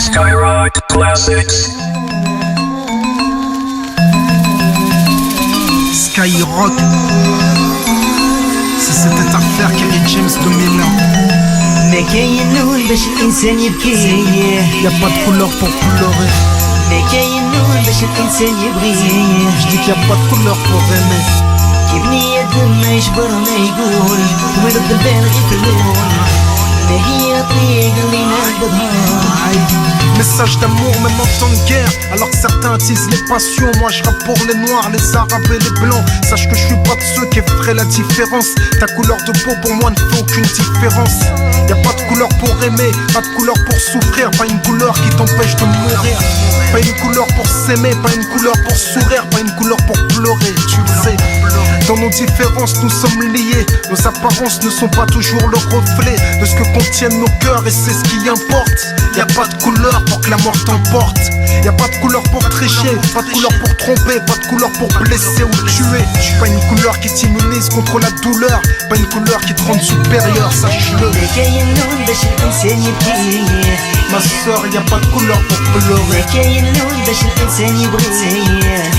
Skyrock Classics. Skyrock. Si c'était à refaire, Kerry James 2001. ما كاين لون باش الانسان يبكي، Y'a pas de couleur pour pleurer. ما كاين لون باش الانسان يبغي. Je dis qu'il y a pas de couleur pour aimer. كي بني ادم ما يجبر ما يقول ولد البالغ في اللون، ما هي الطريق اللي نقبضها. Message d'amour même en temps de guerre. Alors que certains attisent les passions, moi je rappe pour les noirs, les arabes et les blancs. Sache que je suis pas de ceux qui feraient la différence. Ta couleur de peau pour moi ne fait aucune différence. Y'a pas de couleur pour aimer, pas de couleur pour souffrir, pas une couleur qui t'empêche de mourir. Pas une couleur pour s'aimer, pas une couleur pour sourire, pas une couleur pour pleurer, tu le sais. Dans nos différences nous sommes liés. Nos apparences ne sont pas toujours le reflet de ce que contiennent nos cœurs, et c'est ce qui importe. Y'a pas de couleur pour que la mort t'emporte. Y'a pas de couleur pour tricher, pas de couleur pour tromper, pas de couleur pour blesser ou tuer. Je suis pas une couleur qui t'immunise contre la douleur, pas une couleur qui te rend supérieur, sache-le. ما كاين لون باش الانسان يبكي، Ma soeur, y'a pas de couleur pour ما pleurer. كاين لون باش الانسان يبغي.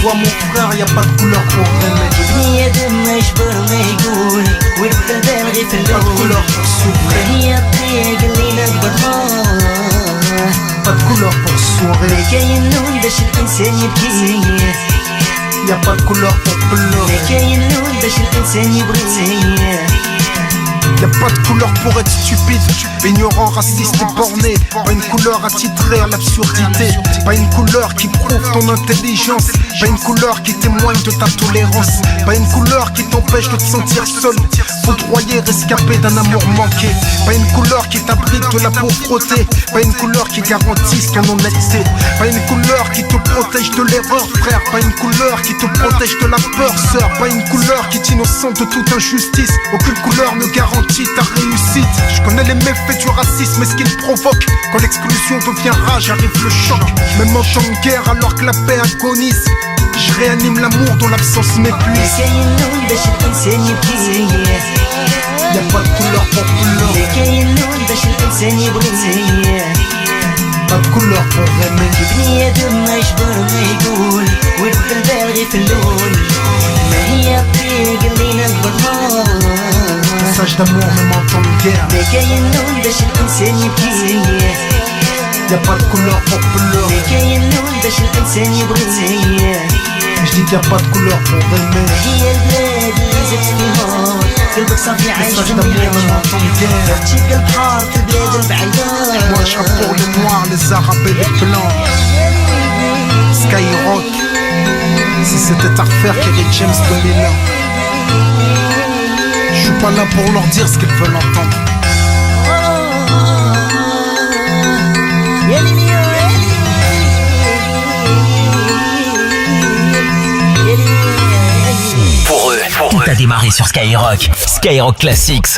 Toi mon frère, y'a pas de couleur pour aimer. بني ادم ما يجبر ما يقول ولد البالغ في Pas de اللون، couleur pour ما souffrir, هي الطريق اللي نقبضها. pas de couleur pour sourire. كاين لون باش الانسان يبكي، Y'a pas de couleur pour pleurer. كاين لون باش الانسان يبغي. Y'a pas de couleur pour être stupide, ignorant, raciste et borné. Pas une couleur attitrée à l'absurdité. Pas une couleur qui prouve ton intelligence. Pas une couleur qui témoigne de ta tolérance. Pas une couleur qui t'empêche de te sentir seul, foudroyé, rescapé d'un amour manqué. Pas une couleur qui t'abrite de la pauvreté. Pas une couleur qui garantisse ton honnêteté. Pas une couleur qui te protège de l'erreur, frère. Pas une couleur qui te protège de la peur, sœur. Pas une couleur qui t'innocente de toute injustice. Aucune couleur ne garantit ta réussite. Je connais les méfaits du racisme et ce qu'il provoque. Quand l'exclusion devient rage, arrive le choc. Même en temps de guerre, alors que la paix agonise, je réanime l'amour dont l'absence m'épuise. كاين لون باش الانسان يبكي، Y'a pas de couleur pour pleurer, كاين لون باش الانسان يبغي. pas de couleur pour aimer. بني ادم ما يجبر ما يقول ولد البالغ في اللون، ما هي الطريق اللي نقبضها. Message d'amour même en temps de guerre. ما كاين لون باش الانسان يبكي، Y'a pas de couleur pour pleurer. كاين لون باش الانسان يبغي. Je dis qu'il y a pas de couleur pour aimer. هي البلاد اللي زدت فيها قلبك صافي عايش Message d'amour même en temps de guerre. تبقى البحر في البلاد البعيدة. Moi je rappe pour les noirs, les arabes et les blancs. Skyrock. Si c'était à refaire, Kerry James 2001. Je suis pas là pour leur dire ce qu'ils veulent entendre. يا ليلي يا ليلي يا ليلي. Pour eux, tout a démarré sur Skyrock. Skyrock Classics.